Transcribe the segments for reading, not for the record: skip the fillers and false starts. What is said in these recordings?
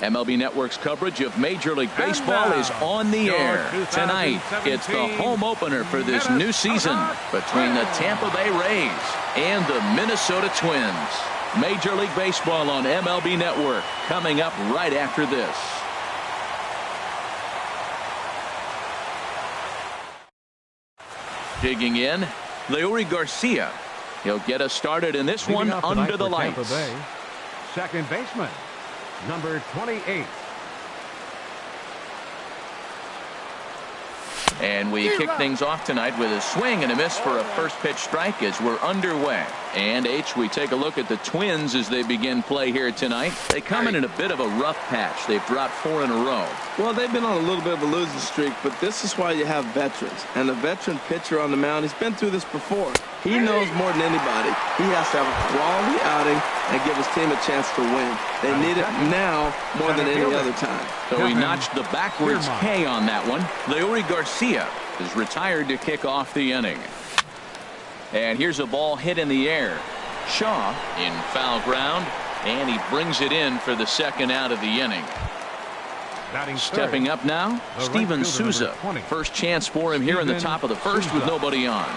MLB Network's coverage of Major League Baseball is on the air. Tonight, it's the home opener for this new season between the Tampa Bay Rays and the Minnesota Twins. Major League Baseball on MLB Network coming up right after this. Digging in, Leury Garcia. He'll get us started in this one under the lights. Second baseman, number 28. And we kick things off tonight with a swing and a miss for a first pitch strike as we're underway. And we take a look at the Twins as they begin play here tonight. They come in a bit of a rough patch. They've dropped 4 in a row. Well, they've been on a little bit of a losing streak, but this is why you have veterans. And the veteran pitcher on the mound, he's been through this before. He knows more than anybody. He has to have a quality outing and give his team a chance to win. They need it now more than any other time. So he notched the backwards K on that one. Leury Garcia is retired to kick off the inning. And here's a ball hit in the air. Shaw in foul ground, and he brings it in for the second out of the inning. Stepping up now, Steven Souza. First chance for him here in the top of the first with nobody on.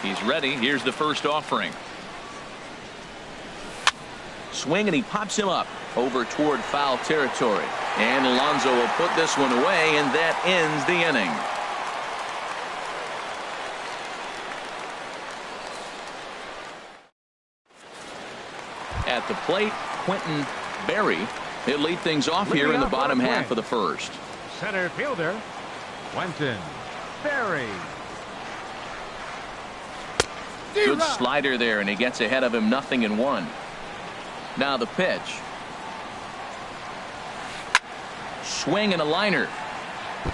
He's ready. Here's the first offering. Swing, and he pops him up over toward foul territory. And Alonso will put this one away, and that ends the inning. At the plate, Quentin Berry. He'll lead things off here in the bottom half of the first. Center fielder, Quentin Berry. Good slider there, and he gets ahead of him, 0-1. Now the pitch. Swing and a liner.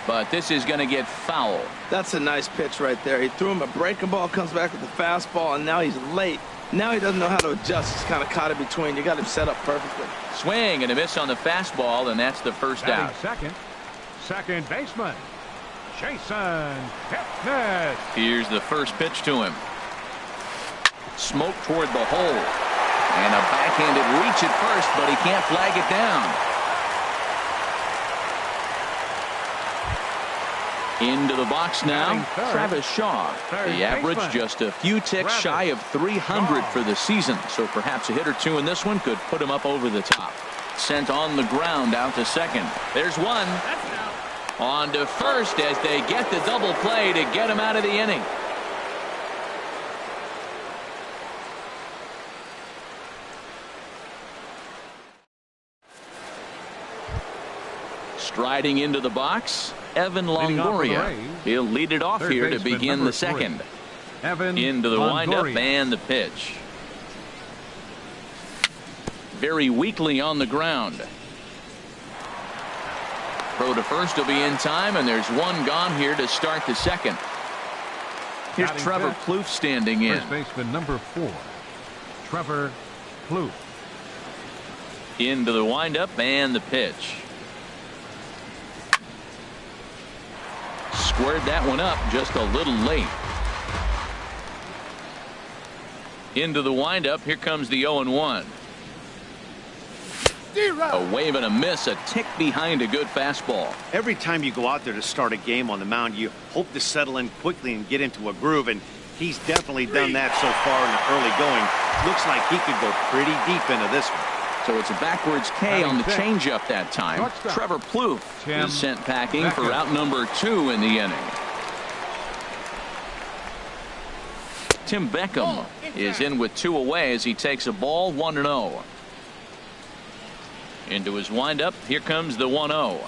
But this is going to get foul. That's a nice pitch right there. He threw him a breaking ball, comes back with the fastball, and now he's late. Now he doesn't know how to adjust. He's kind of caught in between. You got him set up perfectly. Swing and a miss on the fastball, and that's the first out. Second baseman, Jason Kipnis. Here's the first pitch to him. Smoke toward the hole. And a backhanded reach at first, but he can't flag it down. Into the box now, Travis Shaw. The average just a few ticks shy of 300 for the season, so perhaps a hit or two in this one could put him up over the top. Sent on the ground out to second. There's one. On to first as they get the double play to get him out of the inning. Striding into the box, Evan Longoria. He'll lead it off here to begin the second. Into the windup and the pitch. Very weakly on the ground. Throw to first will be in time, and there's one gone here to start the second. Here's Trevor Plouffe standing in. First baseman number 4, Trevor Plouffe. Into the windup and the pitch. Squared that one up just a little late. Into the windup. Here comes the 0-1. A wave and a miss, a tick behind a good fastball. Every time you go out there to start a game on the mound, you hope to settle in quickly and get into a groove, and he's definitely done that so far in the early going. Looks like he could go pretty deep into this one. So it's a backwards K on the changeup that time. Trevor Plouffe is sent packing for out number 2 in the inning. Tim Beckham is in with 2 away as he takes a ball, 1-0. Into his windup. Here comes the 1-0.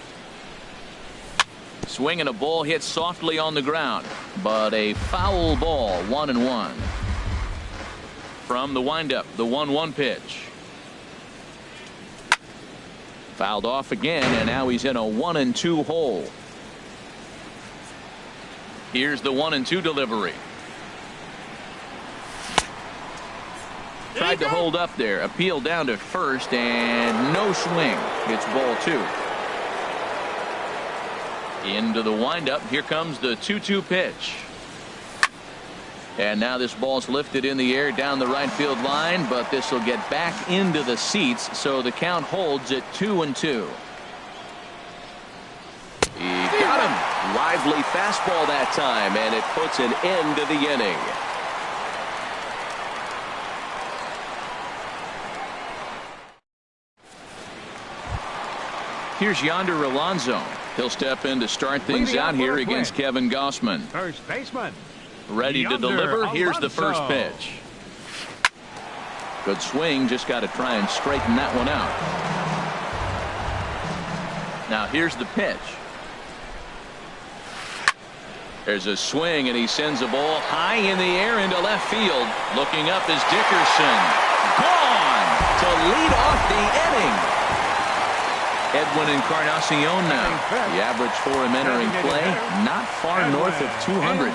Swing and a ball hit softly on the ground, but a foul ball, 1-1. From the windup, the 1-1 pitch. Fouled off again, and now he's in a 1-2 hole. Here's the 1-2 delivery. Tried to hold up there. Appeal down to first, and no swing. It's ball 2. Into the windup. Here comes the 2-2 pitch. And now this ball's lifted in the air down the right field line, but this will get back into the seats, so the count holds at 2-2. He got him. Lively fastball that time, and it puts an end to the inning. Here's Yonder Alonso. He'll step in to start things out here against Kevin Gossman. First baseman. Ready to deliver. Here's the first pitch. Good swing. Just got to try and straighten that one out. Now here's the pitch. There's a swing, and he sends a ball high in the air into left field. Looking up is Dickerson. Gone to lead off the inning. Edwin Encarnacion now. The average for him entering play, not far north of 200.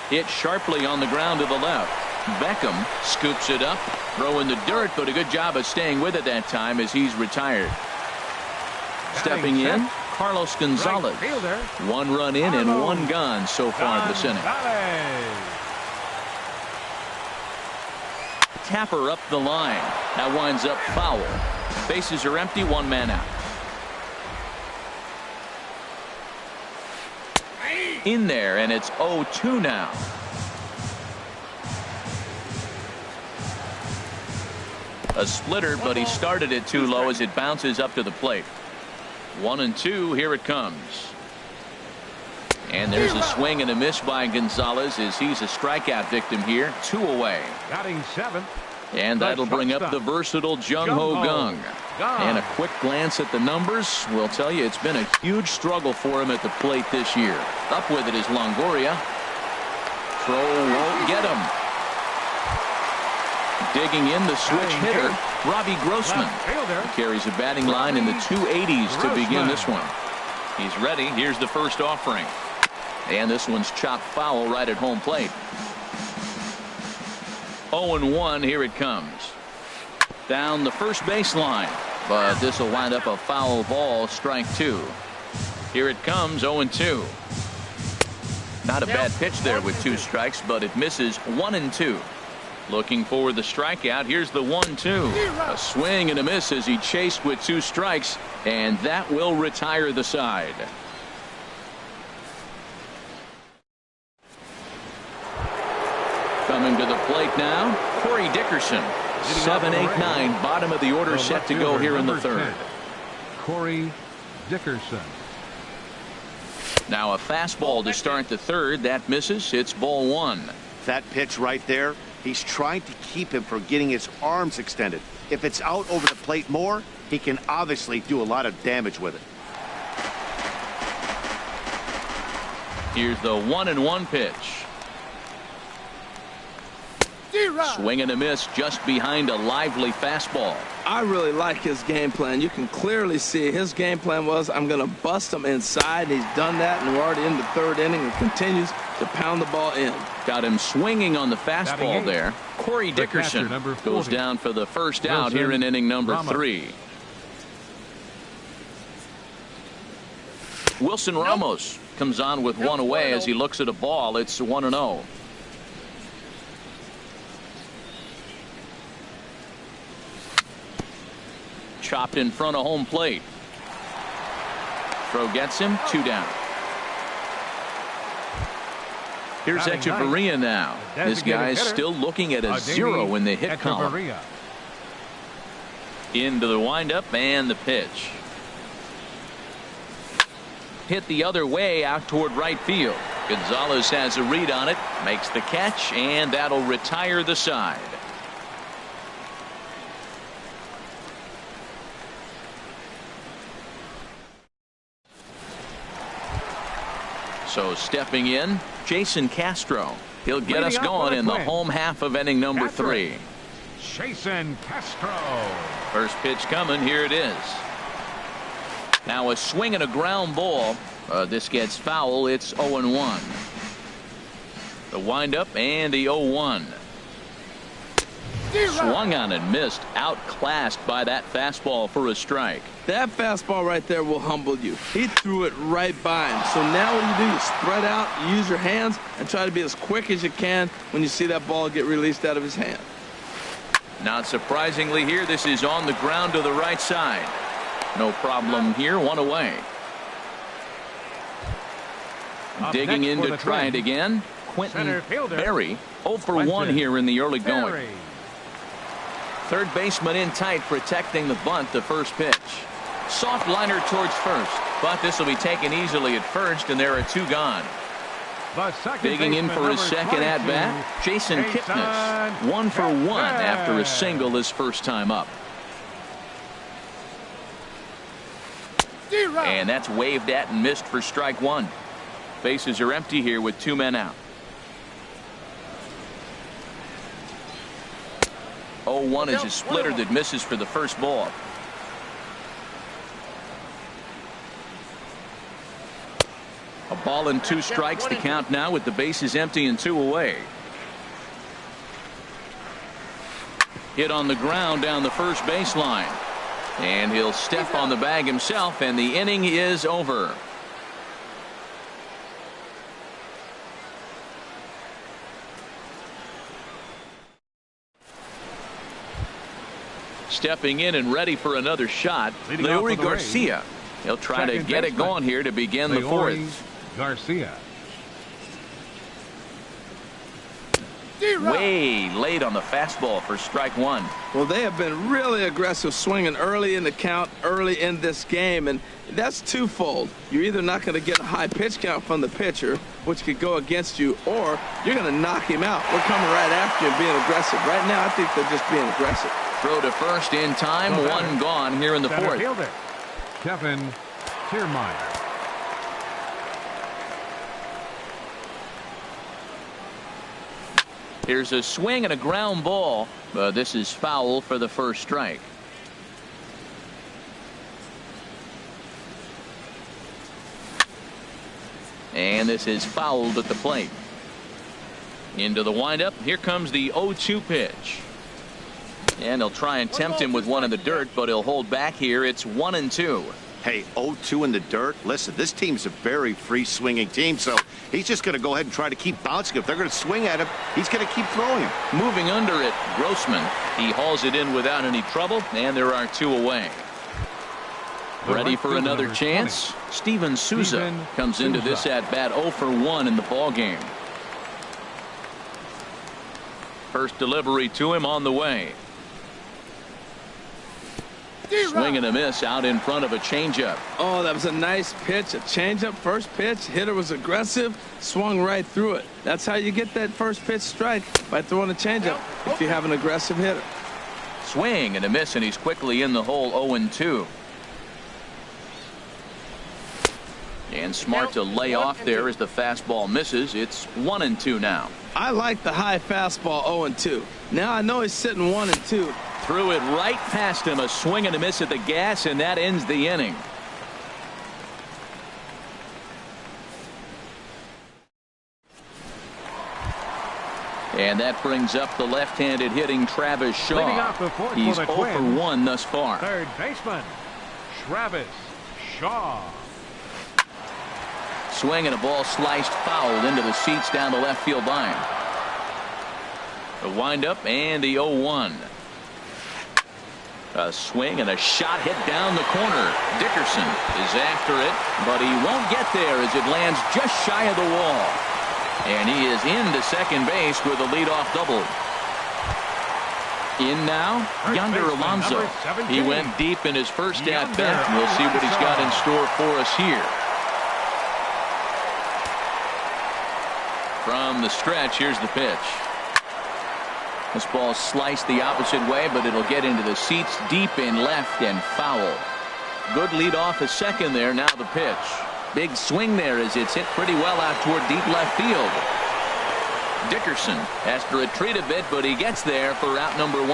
Hit sharply on the ground to the left. Beckham scoops it up, throwing the dirt, but a good job of staying with it that time as he's retired. Stepping in, Carlos Gonzalez. 1 run in and 1 gone so far this inning. Tapper up the line. That winds up foul. Bases are empty, 1 man out. In there, and it's 0-2 now. A splitter, but he started it too low as it bounces up to the plate. 1-2, here it comes. And there's a swing and a miss by Gonzalez as he's a strikeout victim here. 2 away. Batting 7th. And that'll bring up the versatile Jung-Ho Kang. And a quick glance at the numbers will tell you it's been a huge struggle for him at the plate this year. Up with it is Longoria. Throw won't get him. Digging in the switch hitter, Robbie Grossman. He carries a batting line in the 280s to begin this one. He's ready. Here's the first offering. And this one's chopped foul right at home plate. 0-1, here it comes. Down the first baseline, but this will wind up a foul ball, strike 2. Here it comes, 0-2. Not a bad pitch there with 2 strikes, but it misses. 1-2. Looking for the strikeout. Here's the 1-2. A swing and a miss as he chased with 2 strikes, and that will retire the side. Coming to the plate now, Corey Dickerson. 7, 8, 9, bottom of the order, set to go here in the 3rd. Corey Dickerson. Now a fastball to start the 3rd. That misses. It's ball 1. That pitch right there, he's trying to keep him from getting his arms extended. If it's out over the plate more, he can obviously do a lot of damage with it. Here's the 1-1 pitch. Swing and a miss just behind a lively fastball. I really like his game plan. You can clearly see his game plan was, I'm going to bust him inside. And he's done that, and we're already in the 3rd inning and continues to pound the ball in. Got him swinging on the fastball there. Corey Dickerson goes down for the first out here in inning number 3. Wilson Ramos comes on with 1 away as he looks at a ball. It's 1-0. Chopped in front of home plate. Throw gets him. 2 down. Here's Echeverria now. This guy's still looking at a 0 in the hit column. Into the windup and the pitch. Hit the other way out toward right field. Gonzalez has a read on it, makes the catch, and that'll retire the side. So stepping in, Jason Castro. He'll get us going in the home half of inning number 3. Jason Castro. First pitch coming. Here it is. Now a swing and a ground ball. This gets foul. It's 0-1. The windup and the 0-1. Swung on and missed. Outclassed by that fastball for a strike. That fastball right there will humble you. He threw it right by him. So now what you do, you spread out, you use your hands, and try to be as quick as you can when you see that ball get released out of his hand. Not surprisingly here, this is on the ground to the right side. No problem here, one away. Digging in to try it again. Quentin Berry, 0 for 1 here in the early going. Third baseman in tight, protecting the bunt, the first pitch. Soft liner towards first, but this will be taken easily at first, and there are 2 gone. Digging in for his second at-bat, Jason Kipnis, 1 for 1 after a single his first time up. And that's waved at and missed for strike 1. Bases are empty here with 2 men out. 0-1 is a splitter that misses for the first ball. A ball and 2 strikes to count now with the bases empty and 2 away. Hit on the ground down the first baseline. And he'll step on the bag himself, and the inning is over. Stepping in and ready for another shot, Leury Garcia. He'll try to get it going here to begin the 4th. Garcia. Way late on the fastball for strike 1. Well, they have been really aggressive swinging early in the count, early in this game, and that's twofold. You're either not going to get a high pitch count from the pitcher, which could go against you, or you're going to knock him out. We're coming right after you and being aggressive. Right now, I think they're just being aggressive. Throw to first in time, 1 gone here in the 4th. ㅡMIN. Here's a swing and a ground ball, but this is foul for the first strike. And this is fouled at the plate. Into the windup. Here comes the 0-2 pitch. And they'll try and tempt him with one in the dirt, but he'll hold back here. It's 1-2. Hey, 0-2 in the dirt. Listen, this team's a very free swinging team, so he's just going to go ahead and try to keep bouncing. If they're going to swing at him, he's going to keep throwing him. Moving under it, Grossman. He hauls it in without any trouble, and there are 2 away. Ready for another chance? Steven Souza comes into this at-bat 0 for 1 in the ballgame. First delivery to him on the way. Swing and a miss out in front of a changeup. Oh, that was a nice pitch, a changeup, first pitch. Hitter was aggressive, swung right through it. That's how you get that first pitch strike, by throwing a changeup if you have an aggressive hitter. Swing and a miss, and he's quickly in the hole. 0-2. And smart to lay off there as the fastball misses. It's 1-2 now. I like the high fastball 0-2. Now I know he's sitting 1-2. Threw it right past him. A swing and a miss at the gas, and that ends the inning. And that brings up the left-handed hitting Travis Shaw. He's 0 for 1 thus far. Third baseman, Travis Shaw. Swing and a ball sliced fouled into the seats down the left field line. The windup and the 0-1. A swing and a shot hit down the corner. Dickerson is after it, but he won't get there as it lands just shy of the wall. And he is into second base with a leadoff double. In now, Yonder Alonso. He went deep in his first at-bat. We'll see what he's got in store for us here. From the stretch, here's the pitch. This ball sliced the opposite way, but it'll get into the seats deep in left and foul. Good lead off a second there. Now the pitch. Big swing there as it's hit pretty well out toward deep left field. Dickerson has to retreat a bit, but he gets there for out number 1.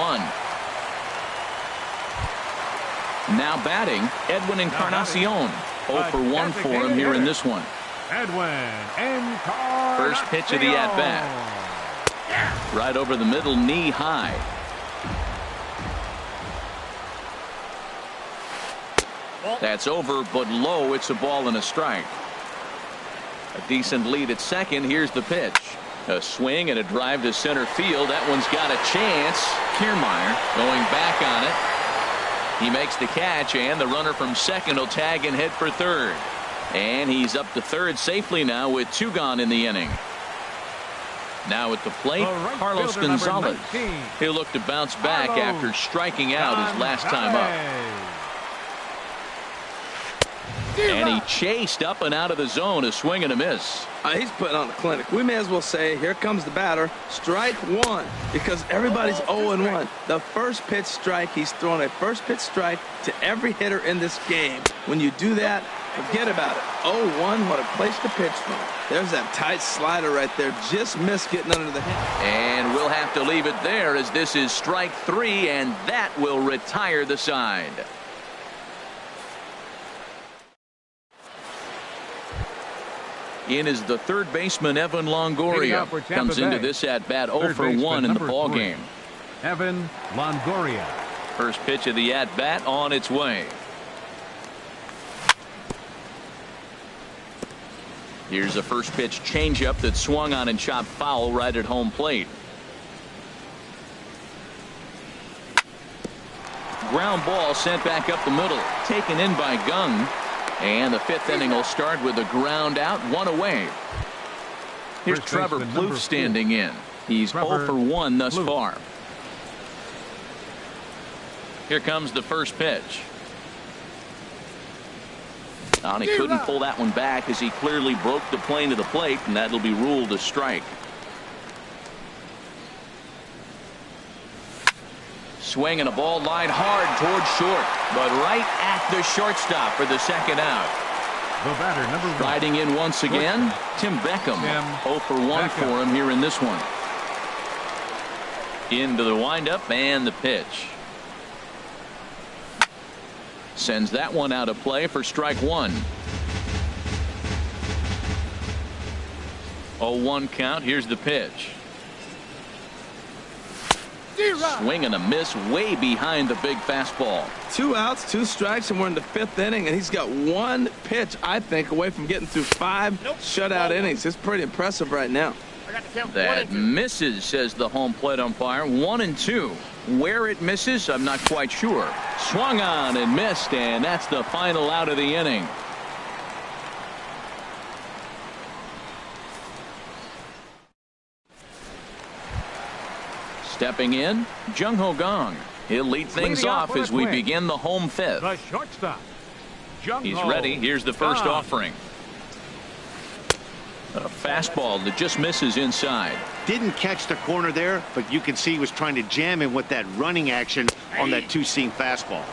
Now batting, Edwin Encarnacion. 0 for 1 for him here in this one. Edwin Encarnacion. First pitch of the at-bat. Right over the middle, knee high. That's over, but low. It's a ball and a strike. A decent lead at second. Here's the pitch. A swing and a drive to center field. That one's got a chance. Kiermaier going back on it. He makes the catch, and the runner from second will tag and hit for third. And he's up to third safely now with 2 gone in the inning. Now at the plate, Carlos Gonzalez. He'll look to bounce back after striking out his last time up. And he chased up and out of the zone, a swing and a miss. He's putting on a clinic. We may as well say, here comes the batter, strike one, because everybody's 0-1. The first pitch strike, he's thrown a first pitch strike to every hitter in this game. When you do that, forget about it. 0-1, what a place to pitch from. There's that tight slider right there. Just missed getting under the head. And we'll have to leave it there as this is strike 3, and that will retire the side. In is the third baseman, Evan Longoria. Comes into this at-bat 0 for 1 in the ballgame. Evan Longoria. First pitch of the at-bat on its way. Here's a first pitch changeup that swung on and chopped foul right at home plate. Ground ball sent back up the middle. Taken in by Gung. And the 5th inning will start with a ground out, 1 away. Here's Trevor Plouffe standing in. He's 0 for 1 thus far. Here comes the first pitch. And he couldn't pull that one back as he clearly broke the plane of the plate, and that'll be ruled a strike. Swing and a ball line hard towards short, but right at the shortstop for the second out. The batter, number 1. Riding in once again, Tim Beckham. 0 for 1 for him here in this one. Into the windup and the pitch. Sends that one out of play for strike 1. 0-1 count. Here's the pitch. Swing and a miss way behind the big fastball. 2 outs, 2 strikes, and we're in the 5th inning, and he's got 1 pitch, I think, away from getting through 5 shutout innings. It's pretty impressive right now. That misses, says the home plate umpire. 1-2. Where it misses, I'm not quite sure. Swung on and missed, and that's the final out of the inning. Stepping in, Jung-Ho Kang. He'll lead things off as we begin the home 5th. The shortstop. He's ready. Here's the first offering. A fastball that just misses inside. Didn't catch the corner there, but you can see he was trying to jam him with that running action on that 2-seam fastball.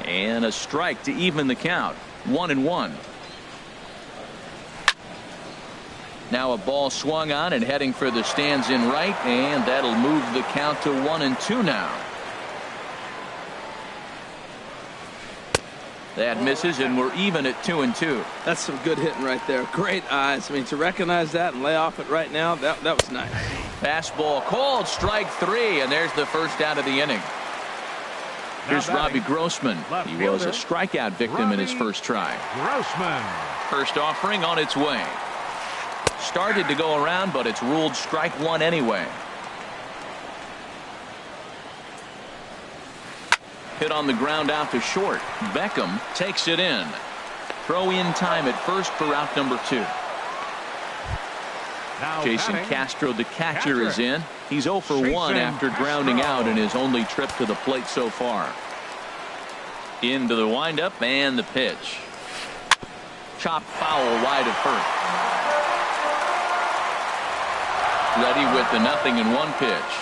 And a strike to even the count. 1-1. Now a ball swung on and heading for the stands in right, and that'll move the count to 1-2 now. That misses, and we're even at 2-2. That's some good hitting right there. Great eyes. I mean, to recognize that and lay off it right now, that was nice. Fastball called, strike 3, and there's the first out of the inning. Here's Robbie Grossman. He was a strikeout victim in his first try. Grossman. First offering on its way. Started to go around, but it's ruled strike 1 anyway. Hit on the ground out to short. Beckham takes it in. Throw in time at first for out number 2. Jason Castro, the catcher, is in. He's 0 for 1 after grounding out in his only trip to the plate so far. Into the windup and the pitch. Chop foul wide of first. Ready with the 0-1 pitch.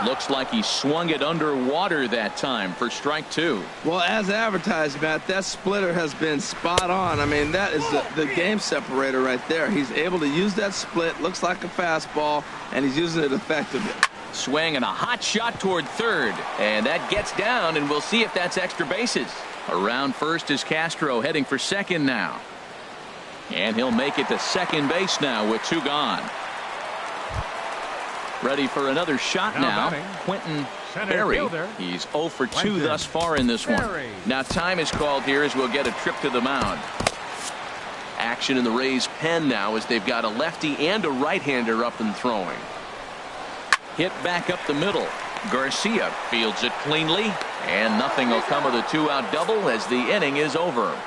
Looks like he swung it underwater that time for strike 2. Well, as advertised, Matt, that splitter has been spot on. I mean, that is the game separator right there. He's able to use that split. Looks like a fastball, and he's using it effectively. Swing and a hot shot toward third, and that gets down, and we'll see if that's extra bases. Around first is Castro, heading for second now. And he'll make it to second base now with 2 gone. Ready for another shot now. Quentin Berry. He's 0 for 2 thus far in this one. Now time is called here as we'll get a trip to the mound. Action in the Rays pen now as they've got a lefty and a right-hander up and throwing. Hit back up the middle. Garcia fields it cleanly, and nothing will come of the 2-out double as the inning is over.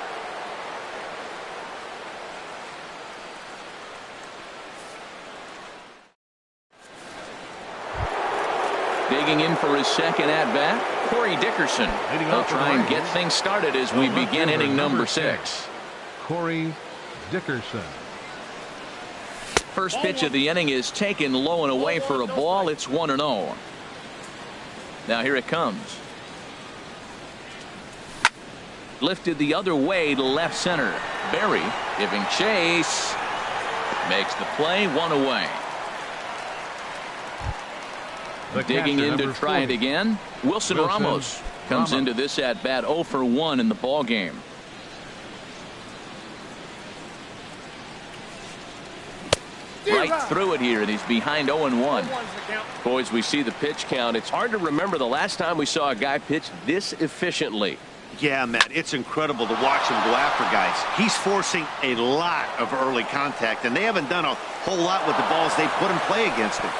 Digging in for his second at-bat, Corey Dickerson. He'll try and get things started as we begin inning number 6. Corey Dickerson. First pitch of the inning is taken low and away for a ball. It's 1-0. Now here it comes. Lifted the other way to left center. Berry giving chase. Makes the play, 1 away. Digging in to try it again. Wilson Ramos comes into this at bat 0 for 1 in the ball game. Right through it here, and he's behind 0-1. Boys, we see the pitch count. It's hard to remember the last time we saw a guy pitch this efficiently. Yeah, Matt, it's incredible to watch him go after guys. He's forcing a lot of early contact, and they haven't done a whole lot with the balls they put in play against him.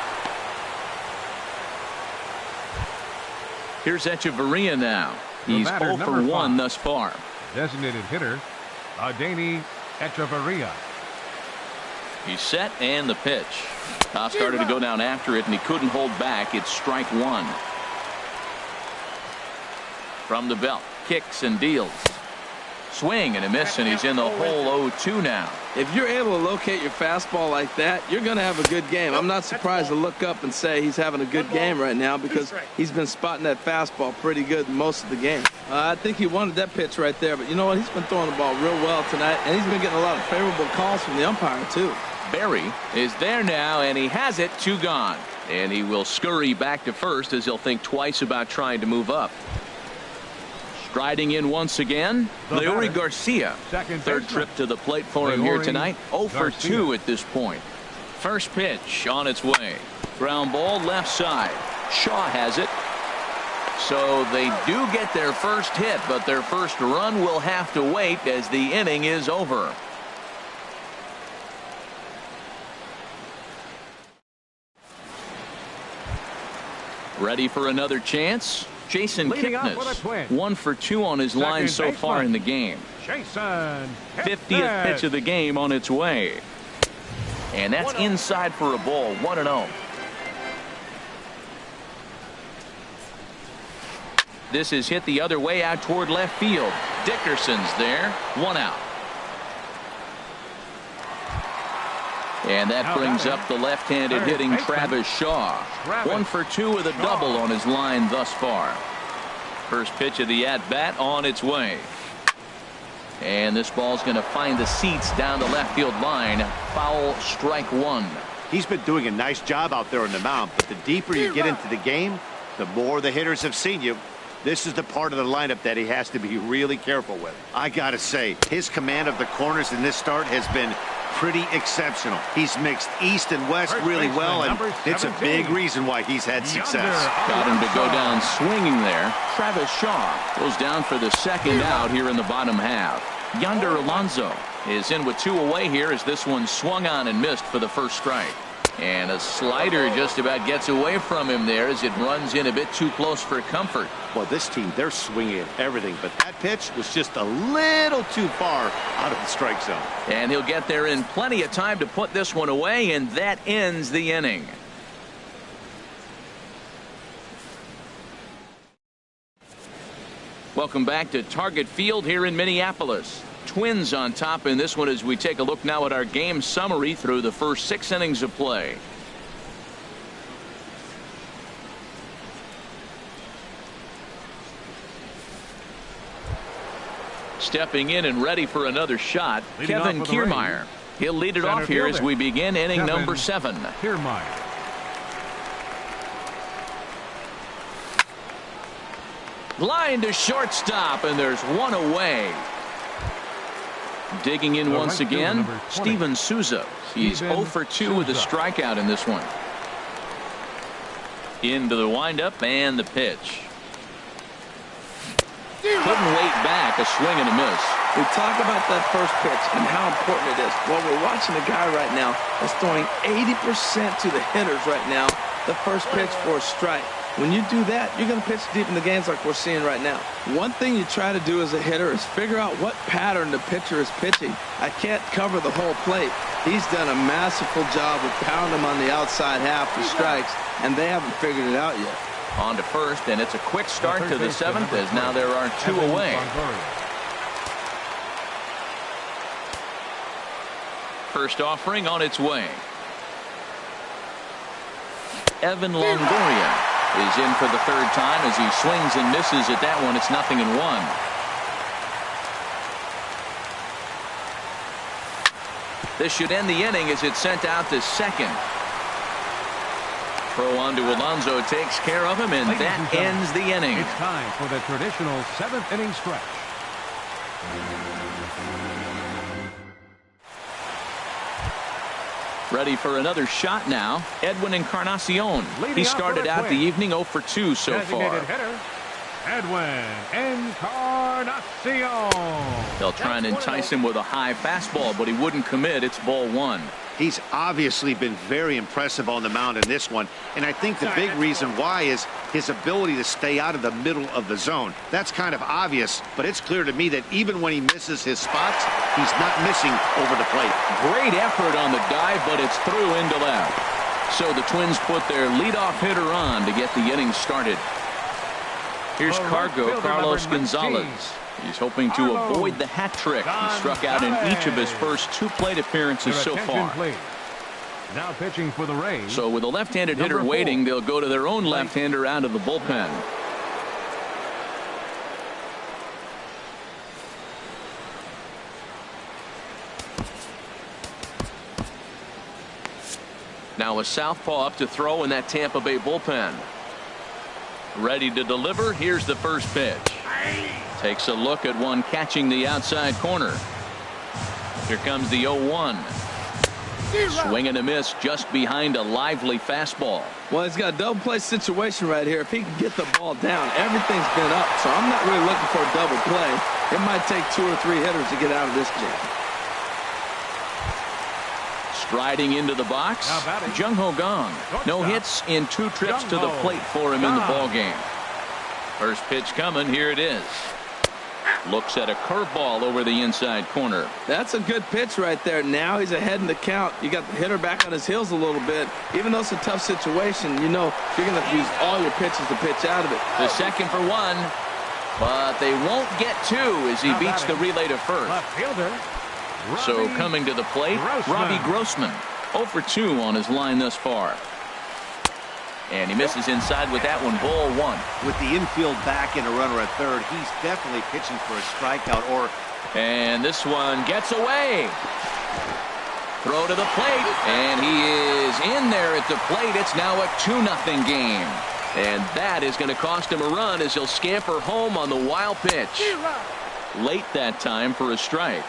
Here's Echeverria now. He's 0 for 1 thus far. Designated hitter, Adeiny Echeverria. He's set, and the pitch. Started to go down after it, and he couldn't hold back. It's strike 1. From the belt, kicks and deals. Swing and a miss, and he's in the hole 0-2 now. If you're able to locate your fastball like that, you're going to have a good game. I'm not surprised to look up and say he's having a good game right now because he's been spotting that fastball pretty good most of the game. I think he wanted that pitch right there, but you know what? He's been throwing the ball real well tonight, and he's been getting a lot of favorable calls from the umpire, too. Berry is there now, and he has it, 2 gone. And he will scurry back to first as he'll think twice about trying to move up. Striding in once again, Leury Garcia. Third trip to the plate for him here tonight. 0 for 2 at this point. First pitch on its way. Ground ball left side. Shaw has it. So they do get their first hit, but their first run will have to wait as the inning is over. Ready for another chance? Jason Kipnis, 1 for 2 on his line so far in the game. 50th pitch of the game on its way. And that's inside for a ball, 1-0. This is hit the other way out toward left field. Dickerson's there, 1 out. And that brings up the left-handed hitting Travis Shaw. 1 for 2 with a double on his line thus far. First pitch of the at-bat on its way. And this ball's going to find the seats down the left field line. Foul, strike 1. He's been doing a nice job out there on the mound, but the deeper you get into the game, the more the hitters have seen you. This is the part of the lineup that he has to be really careful with. I got to say, his command of the corners in this start has been pretty exceptional. He's mixed east and west really well, and it's a big reason why he's had success. Got him to go down swinging there. Travis Shaw goes down for the second out here in the bottom half. Yonder Alonso is in with 2 away here as this one swung on and missed for the first strike. And a slider just about gets away from him there as it runs in a bit too close for comfort. Well, this team, they're swinging at everything, but that pitch was just a little too far out of the strike zone. And he'll get there in plenty of time to put this one away, and that ends the inning. Welcome back to Target Field here in Minneapolis. Twins on top in this one as we take a look now at our game summary through the first 6 innings of play. Stepping in and ready for another shot, Kevin Kiermaier. He'll lead it off here as we begin inning number 7. Kiermaier. Line to shortstop, and there's 1 away. Digging in once again, Steven Souza. He's 0 for 2 with a strikeout in this one. Into the windup and the pitch. Couldn't wait back. A swing and a miss. We talk about that first pitch and how important it is. Well, we're watching a guy right now that's throwing 80% to the hitters right now. The first pitch for a strike. When you do that, you're going to pitch deep in the games like we're seeing right now. One thing you try to do as a hitter is figure out what pattern the pitcher is pitching. I can't cover the whole plate. He's done a masterful job of pounding them on the outside half for strikes, and they haven't figured it out yet. On to first, and it's a quick start to the seventh as now there are two away. First offering on its way. Evan Longoria is in for the third time as he swings and misses at that one. It's 0-1. This should end the inning as it's sent out to second. Throw on to Alonso takes care of him, and that ends the inning. It's time for the traditional seventh inning stretch. Ready for another shot now. Edwin Encarnacion. He started out the evening 0 for 2 so far. Hitter, Edwin Encarnacion. They'll try and entice him with a high fastball, but he wouldn't commit. It's ball one. He's obviously been very impressive on the mound in this one, and I think the big reason why is his ability to stay out of the middle of the zone. That's kind of obvious, but it's clear to me that even when he misses his spots, he's not missing over the plate. Great effort on the dive, but it's through into left. So the Twins put their leadoff hitter on to get the inning started. Here's Carlos Gonzalez. He's hoping to avoid the hat trick. He struck out in each of his first 2 plate appearances so far. Now pitching for the Rays. So with a left-handed hitter waiting, they'll go to their own left-hander out of the bullpen. Now a southpaw up to throw in that Tampa Bay bullpen. Ready to deliver. Here's the first pitch. Takes a look at one catching the outside corner. Here comes the 0-1. Swing and a miss just behind a lively fastball. Well, he's got a double play situation right here. If he can get the ball down, everything's been up. So I'm not really looking for a double play. It might take 2 or 3 hitters to get out of this jam. Striding into the box, Jung Ho Gong. No hits in 2 trips to the plate for him in the ballgame. First pitch coming. Here it is. Looks at a curveball over the inside corner. That's a good pitch right there. Now he's ahead in the count. You got the hitter back on his heels a little bit. Even though it's a tough situation, you know you're going to use all your pitches to pitch out of it. The second for 1, but they won't get 2 as he beats the relay to first. So coming to the plate, Robbie Grossman. 0 for 2 on his line thus far. And he misses inside with that one. Ball 1. With the infield back and a runner at third, he's definitely pitching for a strikeout. And this one gets away. Throw to the plate, and he is in there at the plate. It's now a 2-0 game. And that is going to cost him a run as he'll scamper home on the wild pitch. Late that time for a strike.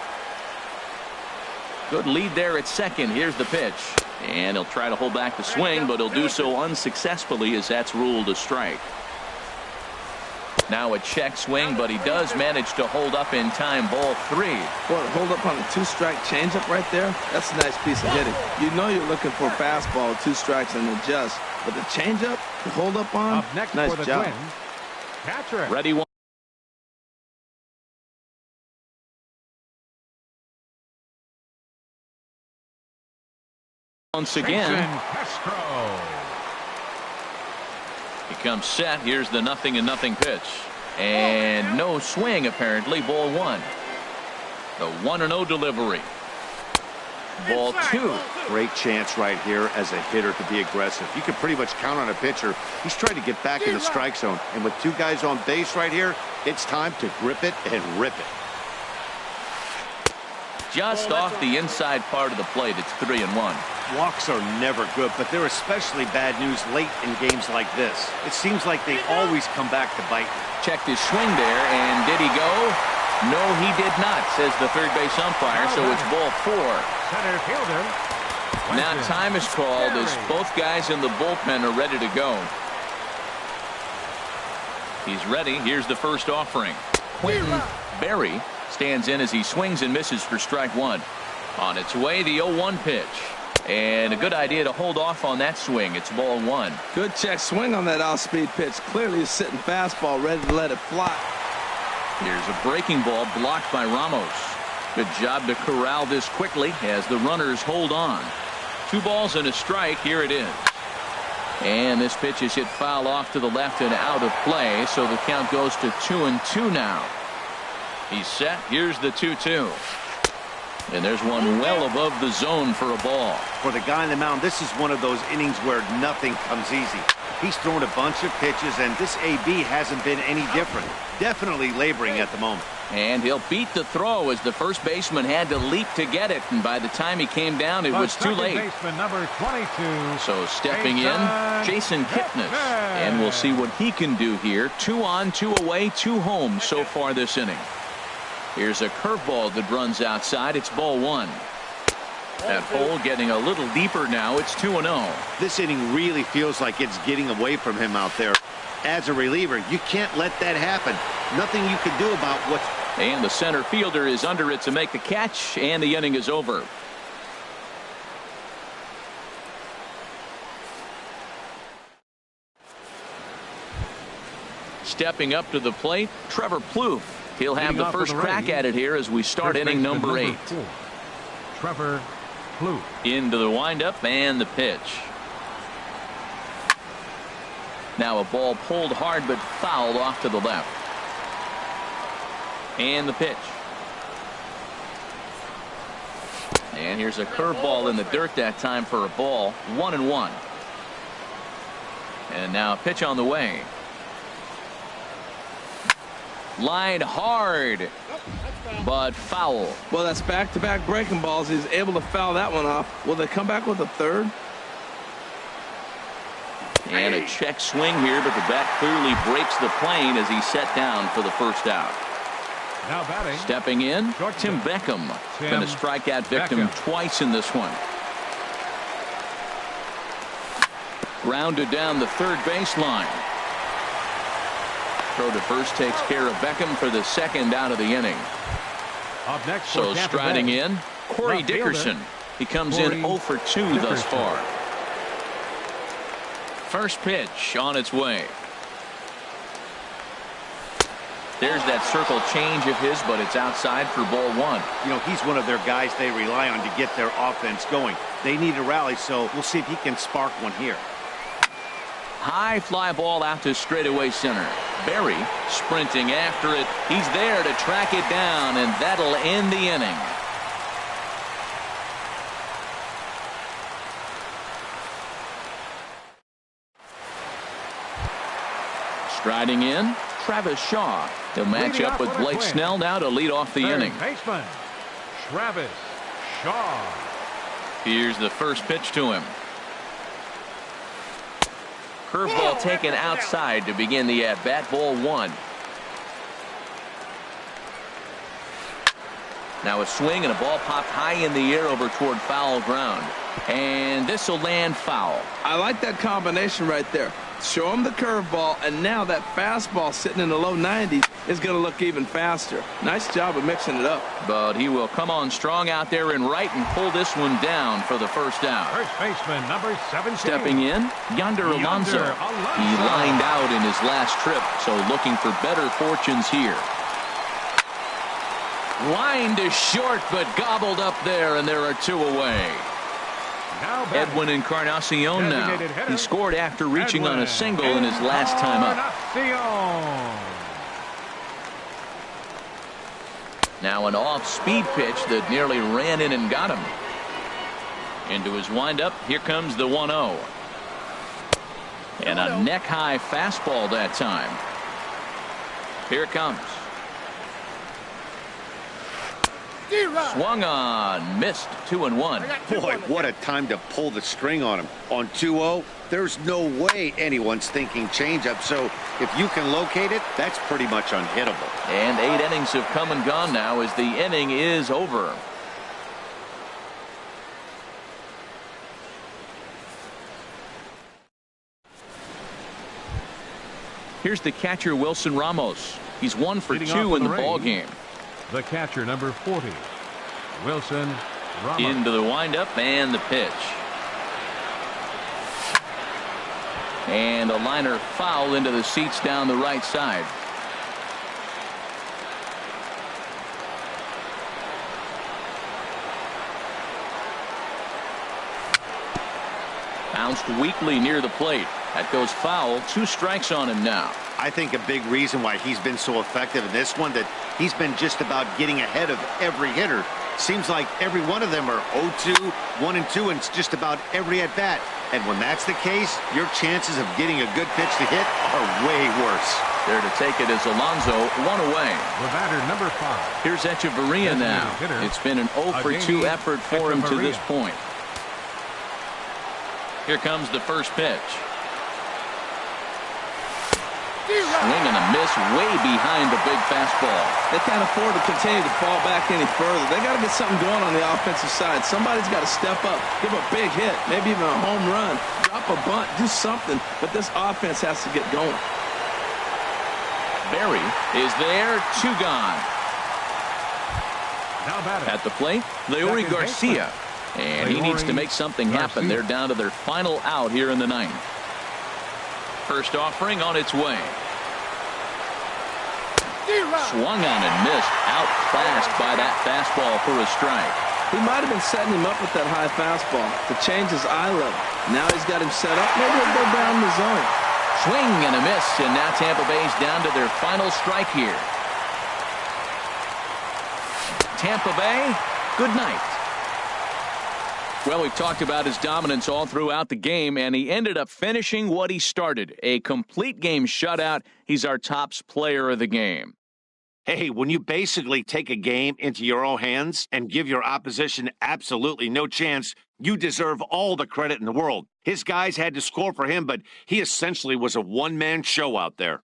Good lead there at second. Here's the pitch. And he'll try to hold back the swing, but he'll do so unsuccessfully as that's ruled a strike. Now a check swing, but he does manage to hold up in time. Ball 3. Well, hold up on a 2-strike changeup right there. That's a nice piece of hitting. You know you're looking for a fastball, 2 strikes and adjust. But the changeup, the hold up on, up next nice for the job. Twins, Patrick. Ready one. Once again. He comes set. Here's the 0-0 pitch. And no swing apparently. Ball 1. The 1-0 delivery. Ball 2. Great chance right here as a hitter to be aggressive. You can pretty much count on a pitcher. He's trying to get back in the strike zone. And with 2 guys on base right here, it's time to grip it and rip it. Just off the inside part of the plate. It's 3-1. Walks are never good, but they're especially bad news late in games like this. It seems like they always come back to bite. Checked his swing there, and did he go? No, he did not, says the third base umpire, so it's ball 4. Center fielder. Now time is called as both guys in the bullpen are ready to go. He's ready. Here's the first offering. Berry stands in as he swings and misses for strike one. On its way, the 0-1 pitch. And a good idea to hold off on that swing. It's ball one. Good check swing on that off-speed pitch. Clearly a sitting fastball ready to let it fly. Here's a breaking ball blocked by Ramos. Good job to corral this quickly as the runners hold on. 2 balls and a strike. Here it is. And this pitch is hit foul off to the left and out of play, so the count goes to 2-2 now. He's set. Here's the 2-2. And there's one well above the zone for a ball. For the guy on the mound, this is one of those innings where nothing comes easy. He's thrown a bunch of pitches, and this AB hasn't been any different. Definitely laboring at the moment. And he'll beat the throw as the first baseman had to leap to get it. And by the time he came down, it was too late. Baseman number 22. So stepping in, Jason Kipnis. And we'll see what he can do here. 2 on, 2 away, 2 home so far this inning. Here's a curveball that runs outside. It's ball one. That hole getting a little deeper now. It's 2-0. This inning really feels like it's getting away from him out there. As a reliever, you can't let that happen. Nothing you can do about what's... And the center fielder is under it to make the catch, and the inning is over. Stepping up to the plate, Trevor Plouffe. He'll have the first crack at it here as we start inning number 8. Trevor Plouffe. Into the windup and the pitch. Now a ball pulled hard but fouled off to the left. And the pitch. And here's a curveball in the dirt that time for a ball. 1-1. And now a pitch on the way. Line hard, but foul. Well, that's back-to-back breaking balls. He's able to foul that one off. Will they come back with a third? And a check swing here, but the bat clearly breaks the plane as he's set down for the first out. Now batting. Stepping in, Tim Beckham. Been a strikeout victim twice in this one. Grounded down the third baseline. Throw to first takes care of Beckham for the second out of the inning. Up next, so striding in, Corey Dickerson. He comes in 0 for 2 thus far. First pitch on its way. There's that circle change of his, but it's outside for ball one. You know, he's one of their guys they rely on to get their offense going. They need a rally, so we'll see if he can spark one here. High fly ball out to straightaway center. Berry sprinting after it. He's there to track it down, and that'll end the inning. Striding in, Travis Shaw. He'll match up with Blake Snell now to lead off the inning. Baseman, Travis Shaw. Here's the first pitch to him. Curveball taken outside to begin the at-bat. Ball one. Now a swing and a ball popped high in the air over toward foul ground. And this will land foul. I like that combination right there. Show him the curveball, and now that fastball sitting in the low 90s is going to look even faster. Nice job of mixing it up. But he will come on strong out there in right and pull this one down for the first out. First baseman number 17. Stepping in, Yonder Alonso. He lined out in his last trip, so looking for better fortunes here. Line to short, but gobbled up there, and there are 2 away. Edwin Encarnacion now. He scored after reaching on a single in his last time up. Now an off-speed pitch that nearly ran in and got him. Into his windup, here comes the 1-0. And a neck-high fastball that time. Here it comes. Swung on, missed. 2-1. Boy, what a time to pull the string on him. On 2-0, there's no way anyone's thinking changeup. So if you can locate it, that's pretty much unhittable. And 8 innings have come and gone now as the inning is over. Here's the catcher, Wilson Ramos. He's 1 for Leading 2 off in for the the ball Rays, game. the catcher, number 40, Wilson Ramos. Into the windup and the pitch. And a liner foul into the seats down the right side. Bounced weakly near the plate. That goes foul. 2 strikes on him now. I think a big reason why he's been so effective in this one, that he's been just about getting ahead of every hitter. Seems like every one of them are 0-2, 1-2, and it's just about every at-bat. And when that's the case, your chances of getting a good pitch to hit are way worse. There to take it is Alonso, 1 away. The batter, number 5. Here's Echeverria now. It's been an 0 for 2 effort for him to this point. Here comes the first pitch. Swing and a miss way behind the big fastball. They can't afford to continue to fall back any further. They got to get something going on the offensive side. Somebody's got to step up, give a big hit, maybe even a home run, drop a bunt, do something. But this offense has to get going. Berry is there, 2 gone. Now batting At the plate, Leury Garcia. And he needs to make something happen. They're down to their final out here in the 9th. First offering on its way. Swung on and missed. Outclassed by that fastball for a strike. He might have been setting him up with that high fastball to change his eye level. Now he's got him set up. Maybe he'll go down the zone. Swing and a miss, and now Tampa Bay's down to their final strike here. Tampa Bay, good night. Well, we've talked about his dominance all throughout the game, and he ended up finishing what he started. A complete game shutout. He's our top player of the game. Hey, when you basically take a game into your own hands and give your opposition absolutely no chance, you deserve all the credit in the world. His guys had to score for him, but he essentially was a one-man show out there.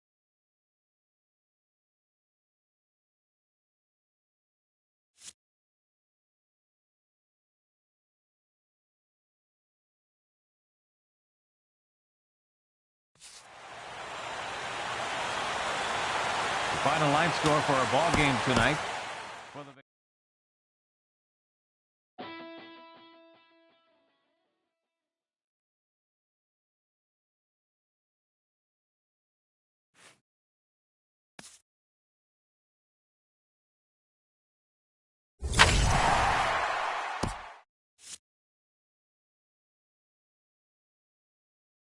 The final line score for our ball game tonight: